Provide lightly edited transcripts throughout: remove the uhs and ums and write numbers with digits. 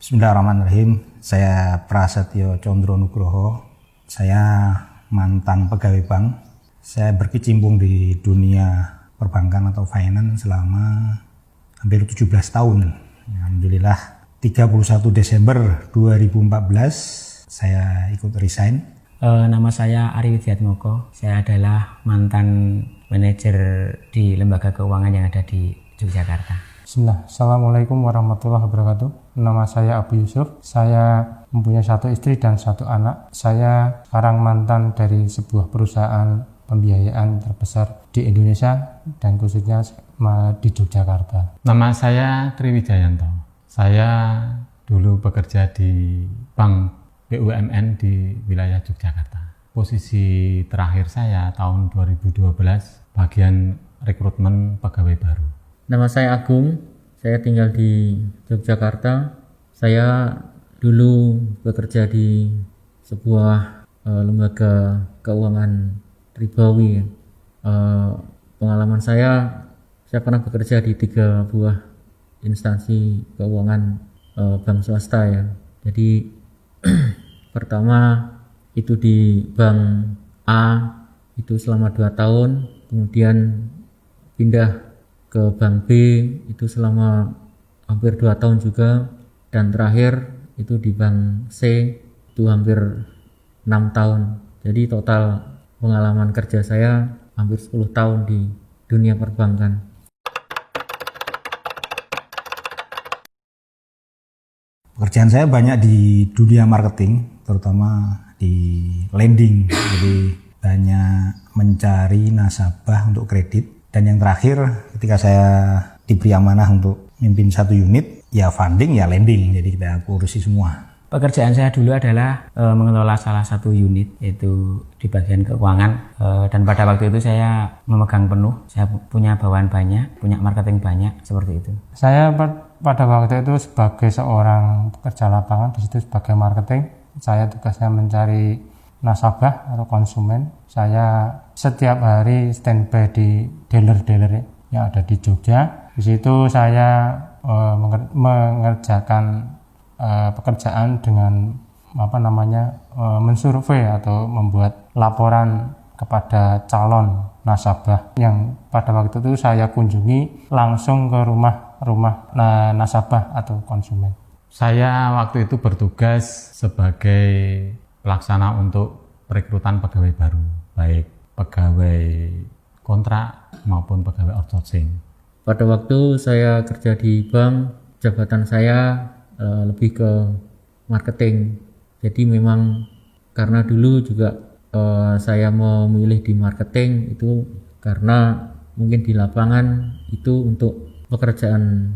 Bismillahirrahmanirrahim. Saya Prasetyo Condro Nugroho. Saya mantan pegawai bank. Saya berkecimpung di dunia perbankan atau finance selama hampir 17 tahun. Alhamdulillah 31 Desember 2014 saya ikut resign. Nama saya Ari Widiatmoko. Saya adalah mantan manajer di lembaga keuangan yang ada di Yogyakarta. Bismillah. Assalamualaikum warahmatullahi wabarakatuh. Nama saya Abu Yusuf. Saya mempunyai 1 istri dan 1 anak. Saya sekarang mantan dari sebuah perusahaan pembiayaan terbesar di Indonesia dan khususnya di Yogyakarta. Nama saya Triwijayanto. Saya dulu bekerja di Bank BUMN di wilayah Yogyakarta. Posisi terakhir saya tahun 2012 bagian rekrutmen pegawai baru. Nama saya Agung, saya tinggal di Yogyakarta. Saya dulu bekerja di sebuah lembaga keuangan ribawi. Pengalaman saya pernah bekerja di 3 buah instansi keuangan bank swasta ya. Jadi pertama itu di Bank A itu selama 2 tahun, kemudian pindah ke Bank B itu selama hampir 2 tahun juga, dan terakhir itu di Bank C itu hampir 6 tahun. Jadi total pengalaman kerja saya hampir 10 tahun di dunia perbankan. Pekerjaan saya banyak di dunia marketing, terutama di lending. Jadi banyak mencari nasabah untuk kredit. Dan yang terakhir, ketika saya diberi amanah untuk mimpin 1 unit, ya funding, ya lending. Jadi kita urusi semua. Pekerjaan saya dulu adalah mengelola salah satu unit, yaitu di bagian keuangan. Dan pada waktu itu saya memegang penuh. Saya punya bawaan banyak, punya marketing banyak, seperti itu. Saya pada waktu itu sebagai seorang pekerja lapangan, di situ sebagai marketing, saya tugasnya mencari nasabah atau konsumen. Saya setiap hari standby di dealer-dealer yang ada di Jogja. Di situ saya mengerjakan pekerjaan dengan mensurvei atau membuat laporan kepada calon nasabah yang pada waktu itu saya kunjungi langsung ke rumah nasabah atau konsumen. Saya waktu itu bertugas sebagai pelaksana untuk perekrutan pegawai baru, baik pegawai kontrak maupun pegawai outsourcing. Pada waktu saya kerja di bank, jabatan saya lebih ke marketing. Jadi memang karena dulu juga saya memilih di marketing itu karena mungkin di lapangan itu untuk pekerjaan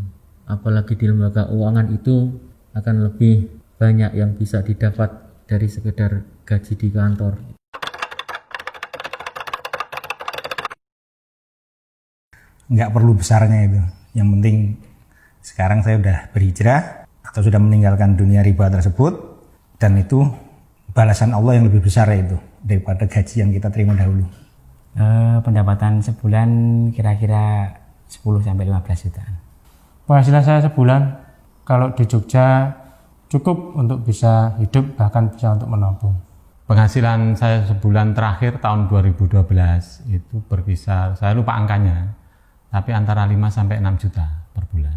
apalagi di lembaga keuangan itu akan lebih banyak yang bisa didapat dari sekedar gaji di kantor. Nggak perlu besarnya itu. Yang penting sekarang saya sudah berhijrah atau sudah meninggalkan dunia riba tersebut, dan itu balasan Allah yang lebih besar itu daripada gaji yang kita terima dahulu. Pendapatan sebulan kira-kira 10-15 jutaan. Penghasilan saya sebulan kalau di Jogja cukup untuk bisa hidup, bahkan bisa untuk menabung. Penghasilan saya sebulan terakhir tahun 2012 itu berkisar, saya lupa angkanya, tapi antara 5-6 juta per bulan.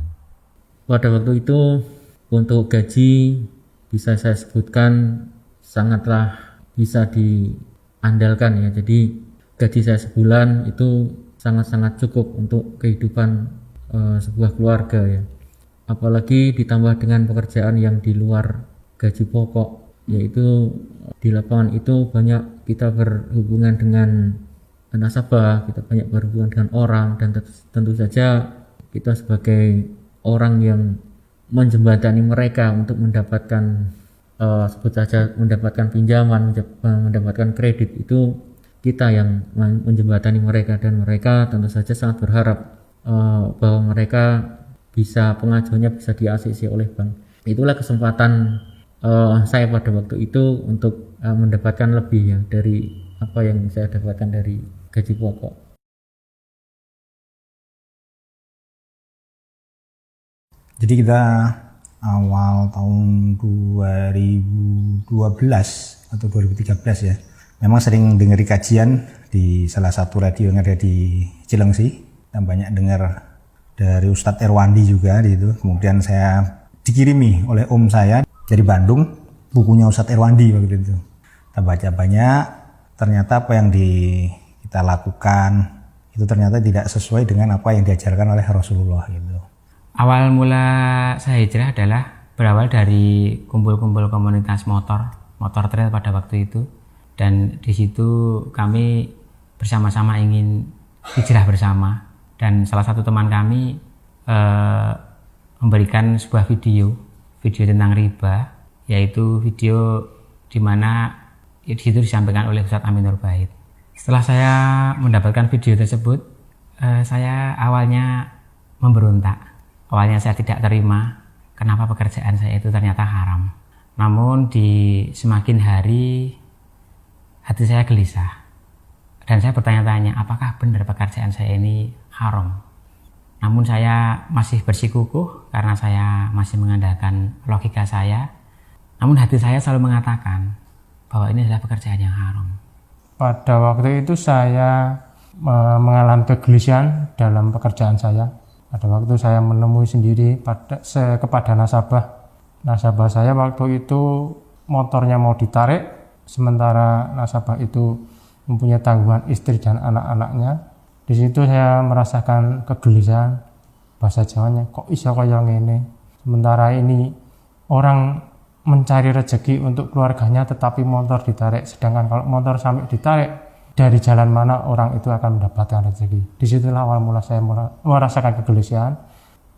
Pada waktu itu untuk gaji bisa saya sebutkan sangatlah bisa diandalkan ya. Jadi gaji saya sebulan itu sangat-sangat cukup untuk kehidupan sebuah keluarga ya. Apalagi ditambah dengan pekerjaan yang di luar gaji pokok, yaitu di lapangan itu banyak kita berhubungan dengan nasabah, kita banyak berhubungan dengan orang, dan tentu saja kita sebagai orang yang menjembatani mereka untuk mendapatkan sebut saja mendapatkan pinjaman, mendapatkan kredit, itu kita yang menjembatani mereka, dan mereka tentu saja sangat berharap bahwa mereka bisa pengajuannya bisa di-ACC oleh bank. Itulah kesempatan saya pada waktu itu untuk mendapatkan lebih ya dari apa yang saya dapatkan dari gaji pokok. Jadi kita awal tahun 2012 atau 2013 ya. Memang sering dengar kajian di salah satu radio yang ada di Cilengsi, dan banyak dengar dari Ustadz Erwandi juga di situ. Kemudian saya dikirimi oleh om saya dari Bandung bukunya Ustadz Erwandi waktu itu. Kita baca banyak, ternyata apa yang kita lakukan itu ternyata tidak sesuai dengan apa yang diajarkan oleh Rasulullah gitu. Awal mula saya hijrah adalah berawal dari kumpul-kumpul komunitas motor trail pada waktu itu, dan di situ kami bersama-sama ingin hijrah bersama, dan salah satu teman kami memberikan sebuah video tentang riba, yaitu video di mana di situ disampaikan oleh Ustadz Amin Nur Bait. Setelah saya mendapatkan video tersebut, saya awalnya memberontak. Awalnya saya tidak terima kenapa pekerjaan saya itu ternyata haram. Namun di semakin hari hati saya gelisah. Dan saya bertanya-tanya, apakah benar pekerjaan saya ini haram? Namun saya masih bersikukuh karena saya masih mengandalkan logika saya. Namun hati saya selalu mengatakan bahwa ini adalah pekerjaan yang haram. Pada waktu itu saya mengalami kegelisahan dalam pekerjaan saya. Pada waktu saya menemui sendiri kepada nasabah saya waktu itu motornya mau ditarik, sementara nasabah itu mempunyai tanggungan istri dan anak-anaknya. Di situ saya merasakan kegelisahan, bahasa Jawanya kok iso kaya ngene. Sementara ini orang mencari rezeki untuk keluarganya tetapi motor ditarik, sedangkan kalau motor sampai ditarik, dari jalan mana orang itu akan mendapatkan rezeki. Disitulah awal mula saya merasakan kegelisahan,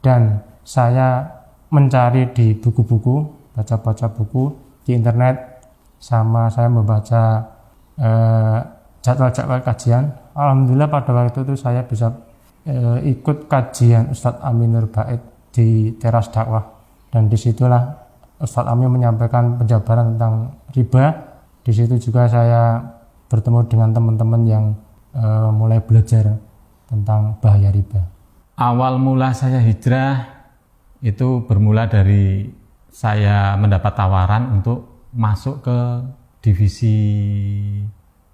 dan saya mencari di buku-buku, baca-baca buku di internet, sama saya membaca jadwal-jadwal kajian. Alhamdulillah pada waktu itu saya bisa ikut kajian Ustadz Amin Nur Bait di teras dakwah, dan disitulah Ustadz Amin menyampaikan penjabaran tentang riba. Di situ juga saya bertemu dengan teman-teman yang mulai belajar tentang bahaya riba. Awal mula saya hijrah itu bermula dari saya mendapat tawaran untuk masuk ke divisi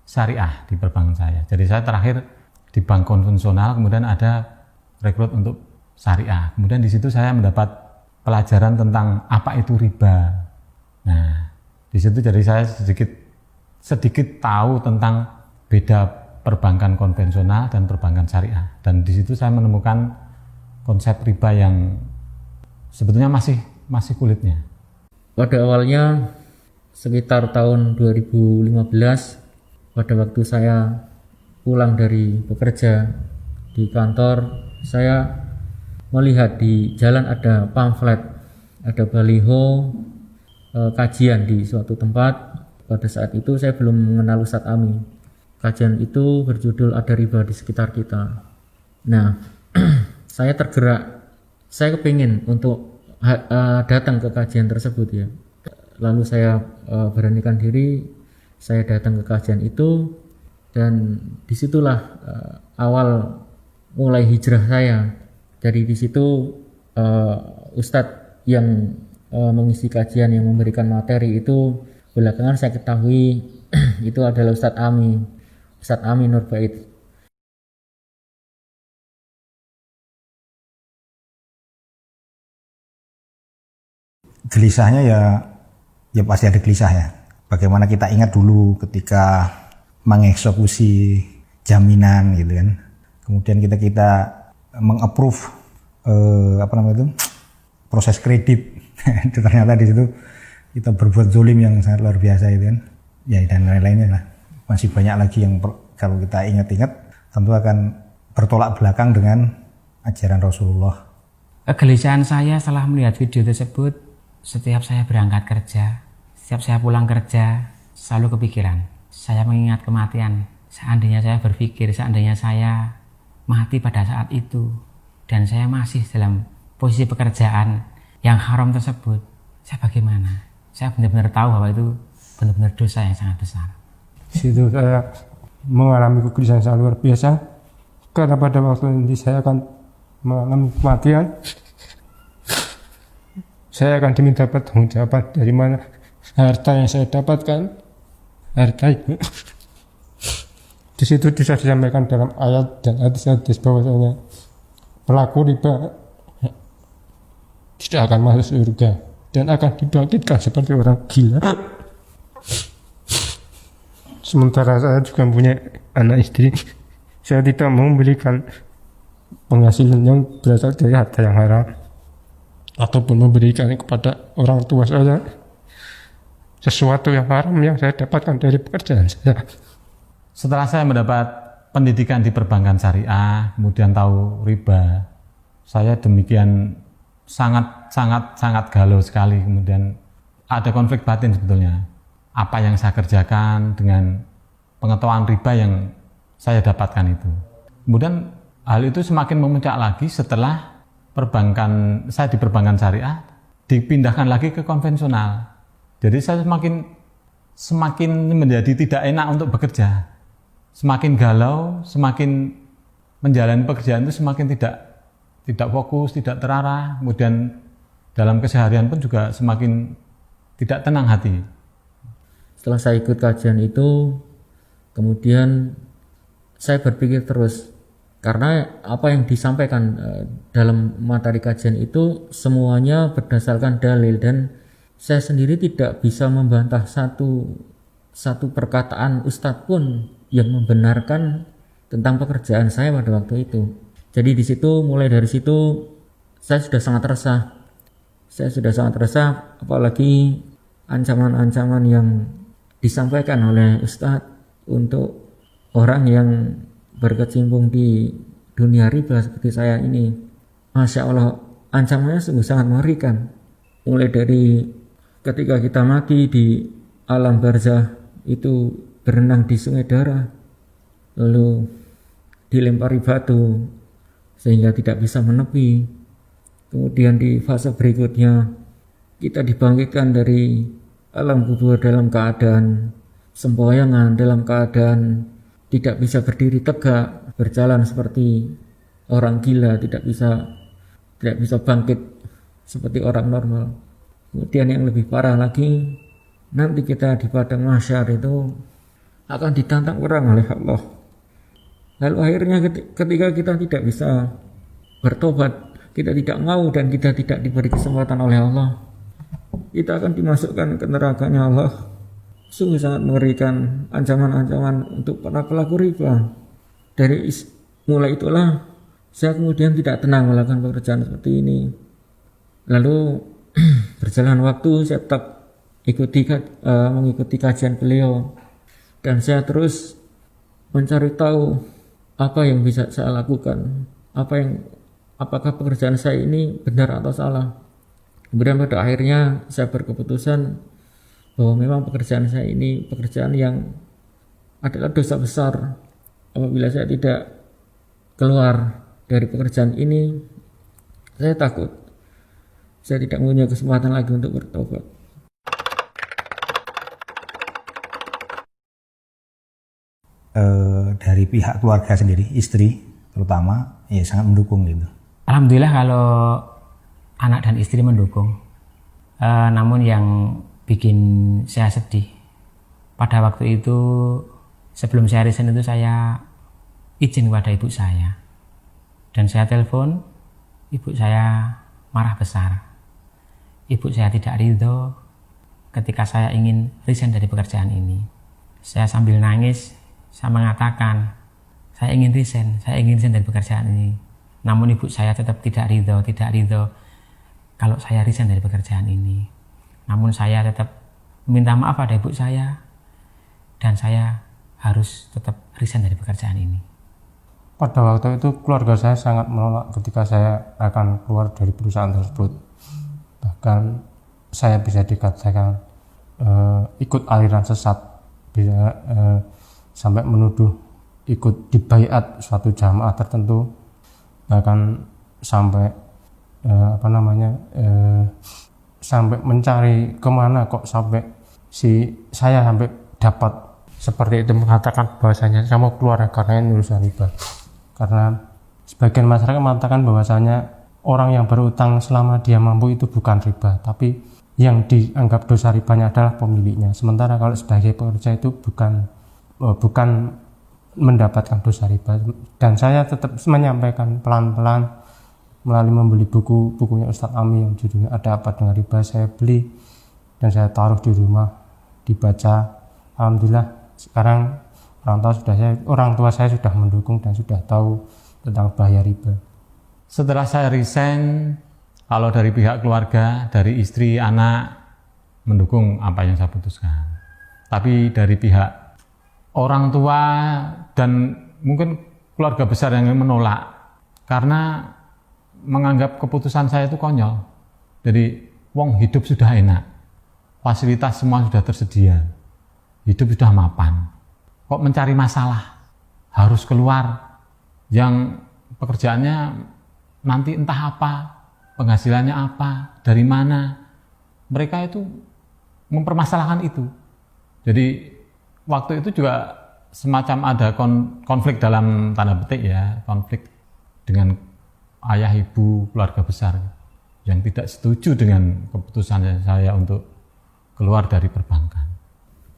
syariah di perbankan saya. Jadi saya terakhir di bank konvensional, kemudian ada rekrut untuk syariah. Kemudian di situ saya mendapat pelajaran tentang apa itu riba. Nah, di situ jadi saya sedikit tahu tentang beda perbankan konvensional dan perbankan syariah, dan di situ saya menemukan konsep riba yang sebetulnya masih kulitnya. Pada awalnya sekitar tahun 2015, pada waktu saya pulang dari bekerja di kantor, saya melihat di jalan ada pamflet, ada baliho kajian di suatu tempat. Pada saat itu saya belum mengenal Ustadz Amin. Kajian itu berjudul Ada Riba di Sekitar Kita. Nah, saya tergerak, saya kepingin untuk datang ke kajian tersebut ya. Lalu saya beranikan diri, saya datang ke kajian itu, dan disitulah awal mulai hijrah saya. Dari di situ Ustadz yang mengisi kajian, yang memberikan materi itu belakangan saya ketahui itu adalah Ustadz Amin Nur Bait. Gelisahnya ya pasti ada gelisah ya. Bagaimana kita ingat dulu ketika mengeksekusi jaminan gitu kan. Kemudian kita mengapprove proses kredit. Ternyata di situ kita berbuat zolim yang sangat luar biasa itu kan. Ya dan lain-lainnya lah. Masih banyak lagi yang kalau kita ingat-ingat tentu akan bertolak belakang dengan ajaran Rasulullah. Kegelisahan saya setelah melihat video tersebut, setiap saya berangkat kerja, setiap saya pulang kerja, selalu kepikiran. Saya mengingat kematian. Seandainya saya berpikir, seandainya saya mati pada saat itu, dan saya masih dalam posisi pekerjaan yang haram tersebut, saya bagaimana? Saya benar-benar tahu bahwa itu benar-benar dosa yang sangat besar. Situ saya mengalami kegelisahan sangat luar biasa, karena pada waktu nanti saya akan mengalami kematian. saya akan diminta pertanggungjawaban dari mana harta yang saya dapatkan, harta itu. Di situ bisa disampaikan dalam ayat dan hadis-hadis bahwasanya pelaku riba tidak akan masuk surga dan akan dibangkitkan seperti orang gila. Sementara saya juga punya anak istri, saya tidak mau memberikan penghasilan yang berasal dari harta yang haram ataupun memberikan kepada orang tua saya sesuatu yang haram yang saya dapatkan dari pekerjaan saya. Setelah saya mendapat pendidikan di perbankan syariah, kemudian tahu riba, saya demikian sangat galau sekali. Kemudian ada konflik batin sebetulnya. Apa yang saya kerjakan dengan pengetahuan riba yang saya dapatkan itu. Kemudian hal itu semakin memuncak lagi setelah saya di perbankan syariah dipindahkan lagi ke konvensional. Jadi saya semakin menjadi tidak enak untuk bekerja. Semakin galau, semakin menjalani pekerjaan itu semakin tidak fokus, tidak terarah. Kemudian dalam keseharian pun juga semakin tidak tenang hati. Setelah saya ikut kajian itu, kemudian saya berpikir terus, karena apa yang disampaikan dalam materi kajian itu semuanya berdasarkan dalil, dan saya sendiri tidak bisa membantah satu perkataan ustadz pun yang membenarkan tentang pekerjaan saya pada waktu itu. Jadi di situ, mulai dari situ saya sudah sangat resah. Saya sudah sangat resah, apalagi ancaman-ancaman yang disampaikan oleh ustadz untuk orang yang berkecimpung di dunia riba seperti saya ini. Masya Allah, ancamannya sungguh sangat mengerikan. Mulai dari ketika kita mati di alam barzah itu berenang di sungai darah, lalu dilempari batu sehingga tidak bisa menepi. Kemudian di fase berikutnya kita dibangkitkan dari alam kubur dalam keadaan sempoyangan, dalam keadaan tidak bisa berdiri tegak, berjalan seperti orang gila, tidak bisa bangkit seperti orang normal. Kemudian yang lebih parah lagi, nanti kita di padang mahsyar itu akan ditantang perang oleh Allah. Lalu akhirnya ketika kita tidak bisa bertobat, kita tidak mau dan kita tidak diberi kesempatan oleh Allah, kita akan dimasukkan ke nerakanya Allah. Sungguh sangat mengerikan ancaman-ancaman untuk para pelaku riba. Mulai itulah saya kemudian tidak tenang melakukan pekerjaan seperti ini. Lalu berjalan waktu saya tetap mengikuti kajian beliau, dan saya terus mencari tahu apa yang bisa saya lakukan, apakah pekerjaan saya ini benar atau salah. Kemudian pada akhirnya saya berkeputusan bahwa memang pekerjaan saya ini pekerjaan yang adalah dosa besar. Apabila saya tidak keluar dari pekerjaan ini, saya takut saya tidak punya kesempatan lagi untuk bertobat. Dari pihak keluarga sendiri, istri terutama, ya sangat mendukung gitu. Alhamdulillah kalau anak dan istri mendukung. Namun yang bikin saya sedih, pada waktu itu sebelum saya resign itu saya izin kepada ibu saya, dan saya telepon, ibu saya marah besar. Ibu saya tidak ridho ketika saya ingin resign dari pekerjaan ini. Saya sambil nangis, saya mengatakan saya ingin resign dari pekerjaan ini. Namun ibu saya tetap tidak ridho kalau saya resign dari pekerjaan ini. Namun saya tetap meminta maaf pada ibu saya, dan saya harus tetap resign dari pekerjaan ini. Pada waktu itu keluarga saya sangat menolak ketika saya akan keluar dari perusahaan tersebut. Bahkan saya bisa dikatakan ikut aliran sesat, bisa sampai menuduh ikut dibaiat suatu jamaah tertentu, bahkan sampai sampai mencari kemana kok sampai saya sampai dapat seperti itu, mengatakan bahwasanya saya mau keluar karena ini urusan riba. Karena sebagian masyarakat mengatakan bahwasanya orang yang berutang selama dia mampu itu bukan riba, tapi yang dianggap dosa ribanya adalah pemiliknya. Sementara kalau sebagai pekerja itu bukan mendapatkan dosa riba. Dan saya tetap menyampaikan pelan-pelan melalui membeli bukunya Ustadz Ami yang judulnya Ada Apa Dengan Riba. Saya beli dan saya taruh di rumah, dibaca. Alhamdulillah sekarang orang tua saya sudah mendukung dan sudah tahu tentang bahaya riba. Setelah saya resign, kalau dari pihak keluarga, dari istri, anak mendukung apa yang saya putuskan. Tapi dari pihak orang tua dan mungkin keluarga besar yang menolak karena menganggap keputusan saya itu konyol. Jadi wong hidup sudah enak, fasilitas semua sudah tersedia, hidup sudah mapan, kok mencari masalah, harus keluar yang pekerjaannya nanti entah apa, penghasilannya apa, dari mana. Mereka itu mempermasalahkan itu. Jadi waktu itu juga semacam ada konflik dalam tanda petik ya, konflik dengan ayah ibu keluarga besar yang tidak setuju dengan keputusan saya untuk keluar dari perbankan.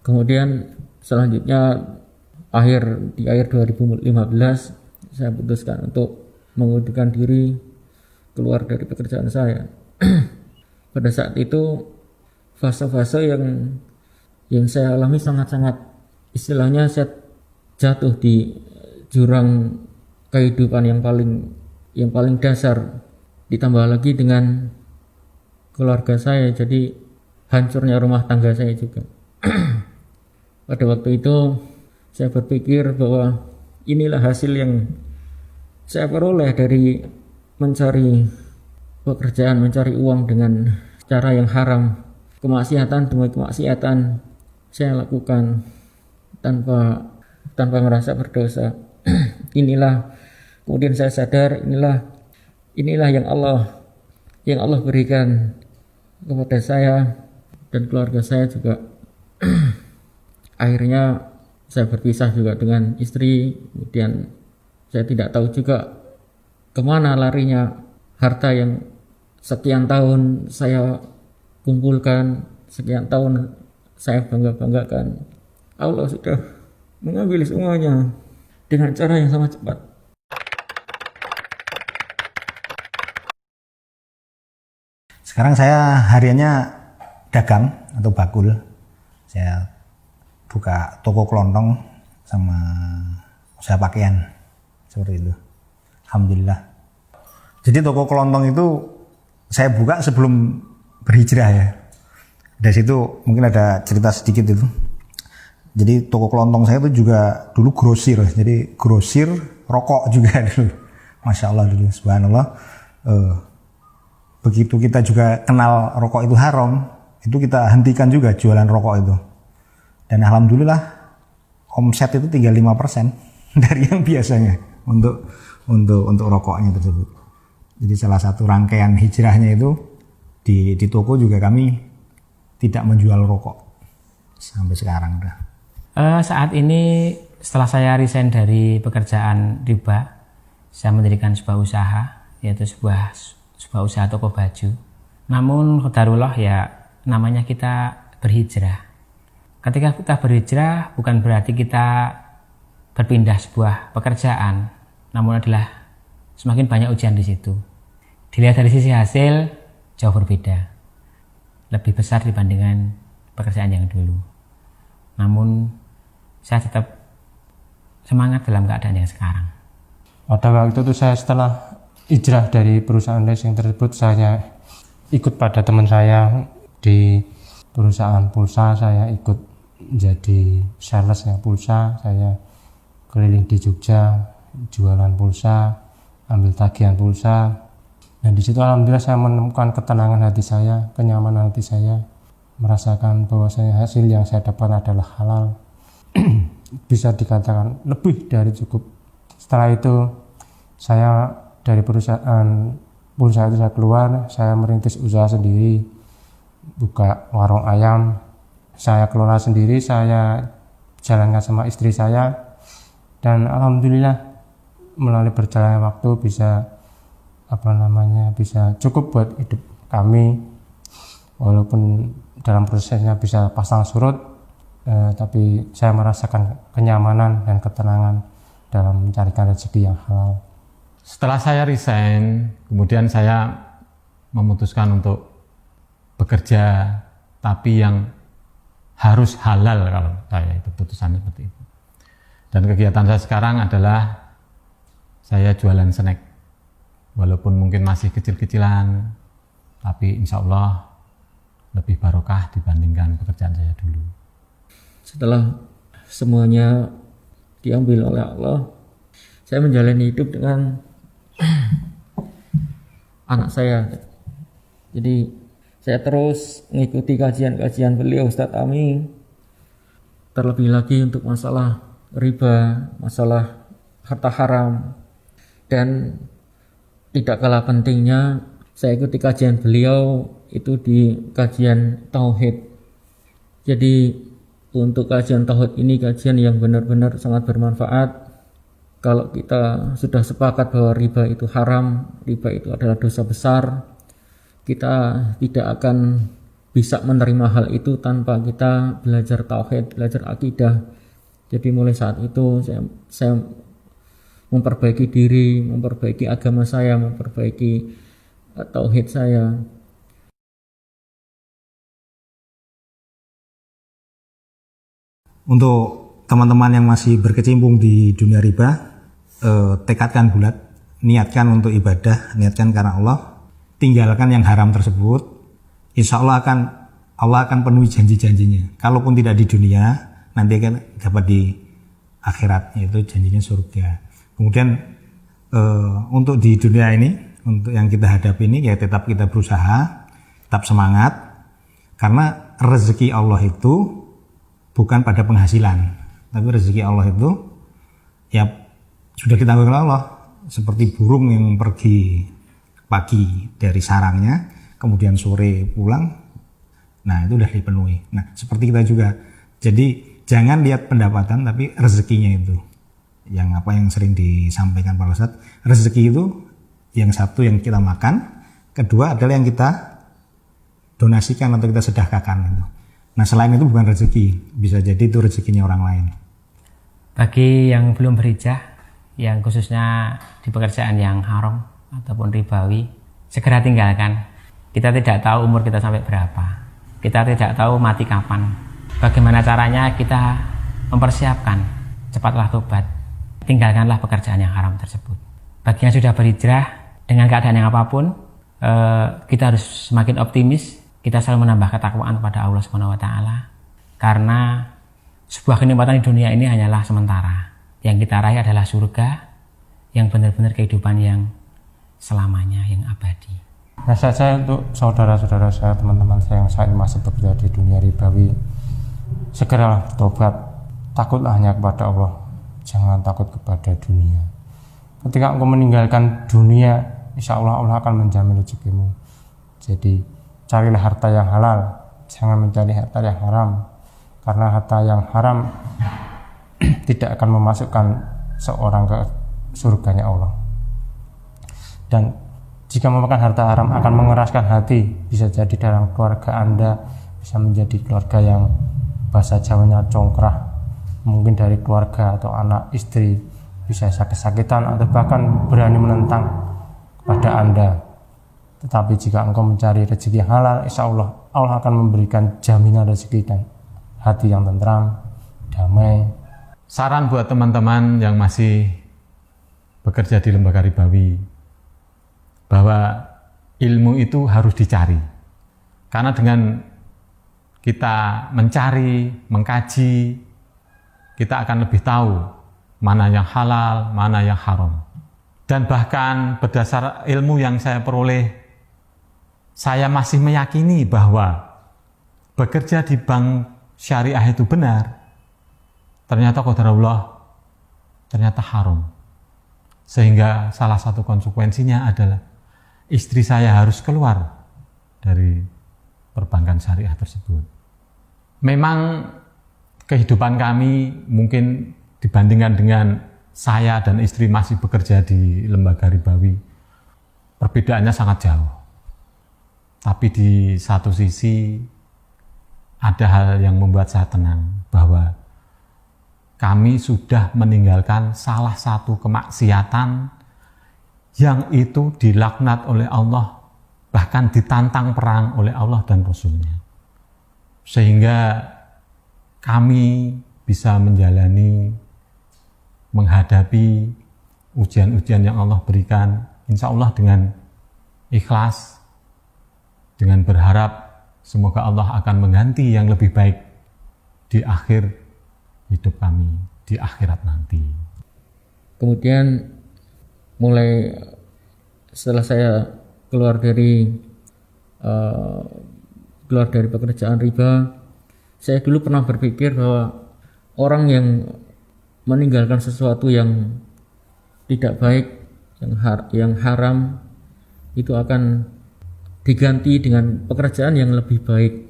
Kemudian selanjutnya di akhir 2015 saya putuskan untuk mengundurkan diri keluar dari pekerjaan saya. Pada saat itu fase-fase yang saya alami sangat-sangat, istilahnya saya jatuh di jurang kehidupan yang paling dasar, ditambah lagi dengan keluarga saya, jadi hancurnya rumah tangga saya juga. Pada waktu itu saya berpikir bahwa inilah hasil yang saya peroleh dari mencari pekerjaan, mencari uang dengan cara yang haram. Kemaksiatan demi kemaksiatan saya lakukan tanpa merasa berdosa. Kemudian saya sadar inilah yang Allah berikan kepada saya dan keluarga saya juga. Akhirnya saya berpisah juga dengan istri. Kemudian saya tidak tahu juga kemana larinya harta yang sekian tahun saya kumpulkan, sekian tahun saya bangga-banggakan. Allah sudah mengambil semuanya dengan cara yang sangat cepat. Sekarang saya hariannya dagang atau bakul. Saya buka toko kelontong sama usaha pakaian seperti itu. Alhamdulillah. Jadi toko kelontong itu saya buka sebelum berhijrah ya. Dari situ mungkin ada cerita sedikit itu. Jadi toko kelontong saya itu juga dulu grosir. Jadi grosir rokok juga dulu. Masya Allah dulu, subhanallah. Begitu kita juga kenal rokok itu haram, itu kita hentikan juga jualan rokok itu. Dan alhamdulillah omset itu tinggal 5% dari yang biasanya untuk rokoknya tersebut. Jadi salah satu rangkaian hijrahnya itu di toko juga kami tidak menjual rokok sampai sekarang dah. Saat ini setelah saya resign dari pekerjaan riba, saya mendirikan sebuah usaha, yaitu sebuah usaha toko baju. Namun qadarullah ya, namanya kita berhijrah. Ketika kita berhijrah bukan berarti kita berpindah sebuah pekerjaan, namun adalah semakin banyak ujian di situ. Dilihat dari sisi hasil jauh berbeda, lebih besar dibandingkan pekerjaan yang dulu. Namun saya tetap semangat dalam keadaan yang sekarang. Pada waktu itu saya setelah hijrah dari perusahaan leasing tersebut, saya ikut pada teman saya di perusahaan pulsa. Saya ikut jadi salesnya pulsa. Saya keliling di Jogja jualan pulsa, ambil tagihan pulsa. Dan di situ alhamdulillah saya menemukan ketenangan hati saya, kenyamanan hati saya, merasakan bahwasanya hasil yang saya dapat adalah halal. Bisa dikatakan lebih dari cukup. Setelah itu saya dari perusahaan pulsa itu saya keluar, saya merintis usaha sendiri, buka warung ayam. Saya kelola sendiri, saya jalankan sama istri saya, dan alhamdulillah melalui berjalannya waktu bisa bisa cukup buat hidup kami, walaupun dalam prosesnya bisa pasang surut, tapi saya merasakan kenyamanan dan ketenangan dalam mencarikan rezeki yang halal. Setelah saya resign, kemudian saya memutuskan untuk bekerja, tapi yang harus halal. Kalau saya itu putusan seperti itu. Dan kegiatan saya sekarang adalah saya jualan snack, walaupun mungkin masih kecil-kecilan, tapi insya Allah lebih barokah dibandingkan pekerjaan saya dulu. Setelah semuanya diambil oleh Allah, saya menjalani hidup dengan anak saya. Jadi saya terus mengikuti kajian-kajian beliau, Ustadz Ami, terlebih lagi untuk masalah riba, masalah harta haram, dan tidak kalah pentingnya saya ikuti kajian beliau itu di kajian tauhid. Jadi untuk kajian tauhid ini kajian yang benar-benar sangat bermanfaat. Kalau kita sudah sepakat bahwa riba itu haram, riba itu adalah dosa besar, kita tidak akan bisa menerima hal itu tanpa kita belajar tauhid, belajar akidah. Jadi mulai saat itu saya memperbaiki diri, memperbaiki agama saya, memperbaiki tauhid saya. Untuk teman-teman yang masih berkecimpung di dunia riba, tekadkan bulat, niatkan untuk ibadah, niatkan karena Allah, tinggalkan yang haram tersebut. Insya Allah akan penuhi janji-janjinya. Kalaupun tidak di dunia, nanti akan dapat di akhirat, yaitu janjinya surga. Kemudian untuk di dunia ini, untuk yang kita hadapi ini, ya tetap kita berusaha, tetap semangat, karena rezeki Allah itu bukan pada penghasilan, tapi rezeki Allah itu ya sudah ditanggung oleh Allah. Seperti burung yang pergi pagi dari sarangnya, kemudian sore pulang, nah itu udah dipenuhi. Nah seperti kita juga, jadi jangan lihat pendapatan tapi rezekinya itu. Yang sering disampaikan Pak Ustadz, rezeki itu yang satu yang kita makan, kedua adalah yang kita donasikan atau kita sedekahkan itu. Nah selain itu bukan rezeki, bisa jadi itu rezekinya orang lain. Bagi yang belum berhijrah, yang khususnya di pekerjaan yang haram ataupun ribawi, segera tinggalkan. Kita tidak tahu umur kita sampai berapa, kita tidak tahu mati kapan. Bagaimana caranya kita mempersiapkan? Cepatlah tobat, tinggalkanlah pekerjaan yang haram tersebut. Bagi yang sudah berhijrah dengan keadaan yang apapun, kita harus semakin optimis. Kita selalu menambah ketakwaan kepada Allah SWT, karena sebuah kenikmatan di dunia ini hanyalah sementara. Yang kita raih adalah surga, yang benar-benar kehidupan yang selamanya, yang abadi. Nasihat saya untuk saudara-saudara saya, teman-teman saya yang saat ini masih bekerja di dunia ribawi, segeralah bertobat, takutlah hanya kepada Allah, jangan takut kepada dunia. Ketika engkau meninggalkan dunia, insya Allah Allah akan menjamin rezekimu. Jadi carilah harta yang halal, jangan mencari harta yang haram, karena harta yang haram tidak akan memasukkan seorang ke surganya Allah. Dan jika memakan harta haram akan mengeraskan hati, bisa jadi dalam keluarga Anda bisa menjadi keluarga yang bahasa Jawanya congkrah, mungkin dari keluarga atau anak istri bisa sakit-sakitan atau bahkan berani menentang kepada Anda. Tetapi jika engkau mencari rezeki yang halal, insya Allah Allah akan memberikan jaminan rezeki dan hati yang tentram, damai. Saran buat teman-teman yang masih bekerja di lembaga ribawi, bahwa ilmu itu harus dicari. Karena dengan kita mencari, mengkaji, kita akan lebih tahu mana yang halal, mana yang haram. Dan bahkan berdasar ilmu yang saya peroleh, saya masih meyakini bahwa bekerja di bank syariah itu benar. Ternyata qadarullah, ternyata haram. Sehingga salah satu konsekuensinya adalah istri saya harus keluar dari perbankan syariah tersebut. Memang kehidupan kami mungkin dibandingkan dengan saya dan istri masih bekerja di lembaga ribawi, perbedaannya sangat jauh. Tapi di satu sisi ada hal yang membuat saya tenang, bahwa kami sudah meninggalkan salah satu kemaksiatan yang itu dilaknat oleh Allah, bahkan ditantang perang oleh Allah dan Rasul-Nya. Sehingga kami bisa menghadapi ujian-ujian yang Allah berikan, insya Allah dengan ikhlas, dengan berharap semoga Allah akan mengganti yang lebih baik di akhir hidup kami, di akhirat nanti. Kemudian mulai setelah saya keluar dari pekerjaan riba, saya dulu pernah berpikir bahwa orang yang meninggalkan sesuatu yang tidak baik, yang haram, itu akan diganti dengan pekerjaan yang lebih baik,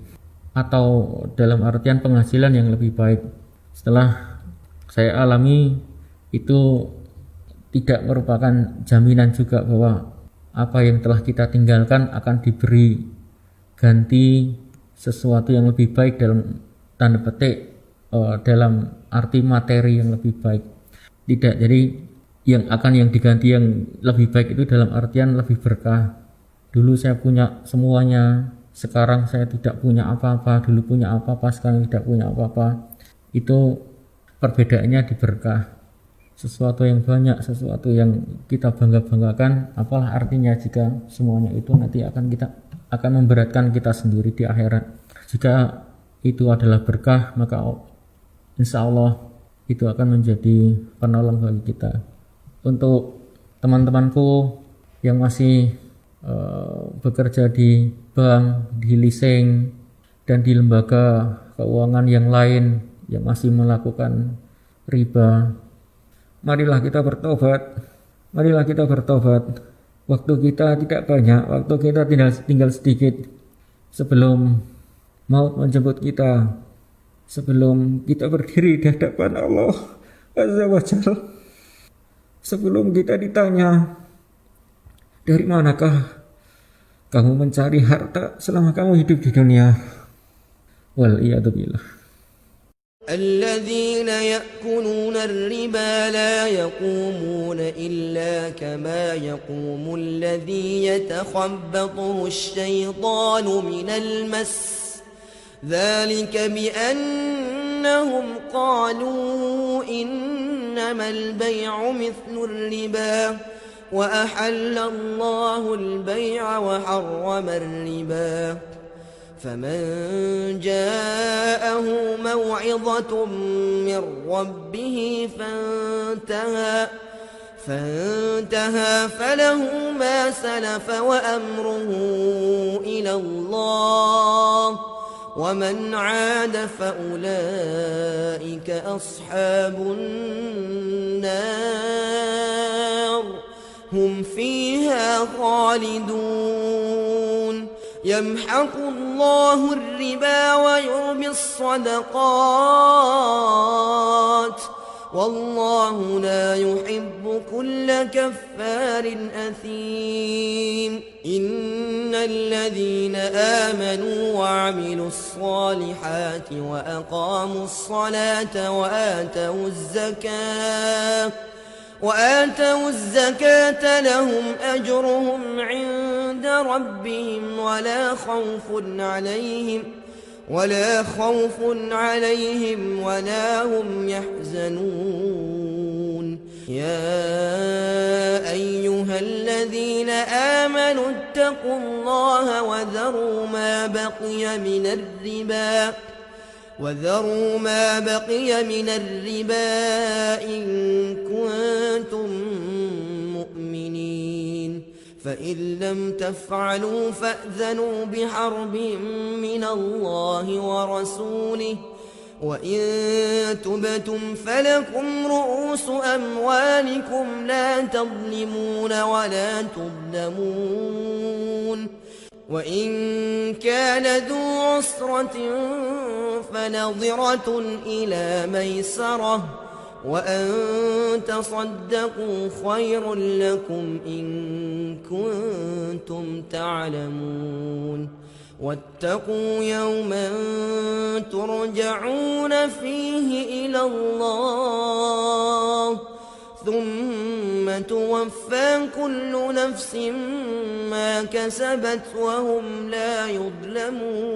atau dalam artian penghasilan yang lebih baik. Setelah saya alami, itu tidak merupakan jaminan juga bahwa apa yang telah kita tinggalkan akan diberi ganti sesuatu yang lebih baik, dalam tanda petik, dalam arti materi yang lebih baik. Tidak, jadi yang diganti yang lebih baik itu dalam artian lebih berkah. Dulu saya punya semuanya, sekarang saya tidak punya apa-apa. Dulu punya apa-apa, sekarang tidak punya apa-apa. Itu perbedaannya di berkah. Sesuatu yang banyak, sesuatu yang kita bangga-banggakan, apalah artinya jika semuanya itu nanti akan memberatkan kita sendiri di akhirat. Jika itu adalah berkah, maka insya Allah itu akan menjadi penolong bagi kita. Untuk teman-temanku yang masih bekerja di bank, di leasing, dan di lembaga keuangan yang lain yang masih melakukan riba, marilah kita bertobat. Marilah kita bertobat. Waktu kita tidak banyak, waktu kita tinggal sedikit sebelum maut menjemput kita, sebelum kita berdiri di hadapan Allah Azza wa Jalla, sebelum kita ditanya, dari manakah kamu mencari harta selama kamu hidup di dunia? Wal iyadu billah. الذين يأكلون الربا لا يقومون إلا كما يقوم الذي يتخبطه الشيطان من المس ذلك بأنهم قالوا إنما البيع مثل الربا وأحل الله البيع وحرم الربا فمن جاءه موعظة من ربه فانتهى فله ما سلف وأمره إلى الله ومن عاد فأولئك أصحاب النار هم فيها خالدون يمحق الله الربا ويربي الصدقات والله لا يحب كل كفار أثيم إن الذين آمنوا وعملوا الصالحات وأقاموا الصلاة وآتوا الزكاة لهم أجرهم عند ربهم ولا خوف عليهم ولا هم يحزنون يا أيها الذين آمنوا اتقوا الله وذروا ما بقي من الربا إن كنتم مؤمنين فإن لم تفعلوا فأذنوا بحرب من الله ورسوله وإن تبتم فلكم رؤوس أموالكم لا تظلمون ولا تظلمون وإن كان ذو عسرة فنظرة إلى ميسرة وأن تصدقوا خير لكم إن كنتم تعلمون واتقوا يوما ترجعون فيه إلى الله ثم توفى كل نفس ما كسبت وهم لا يظلمون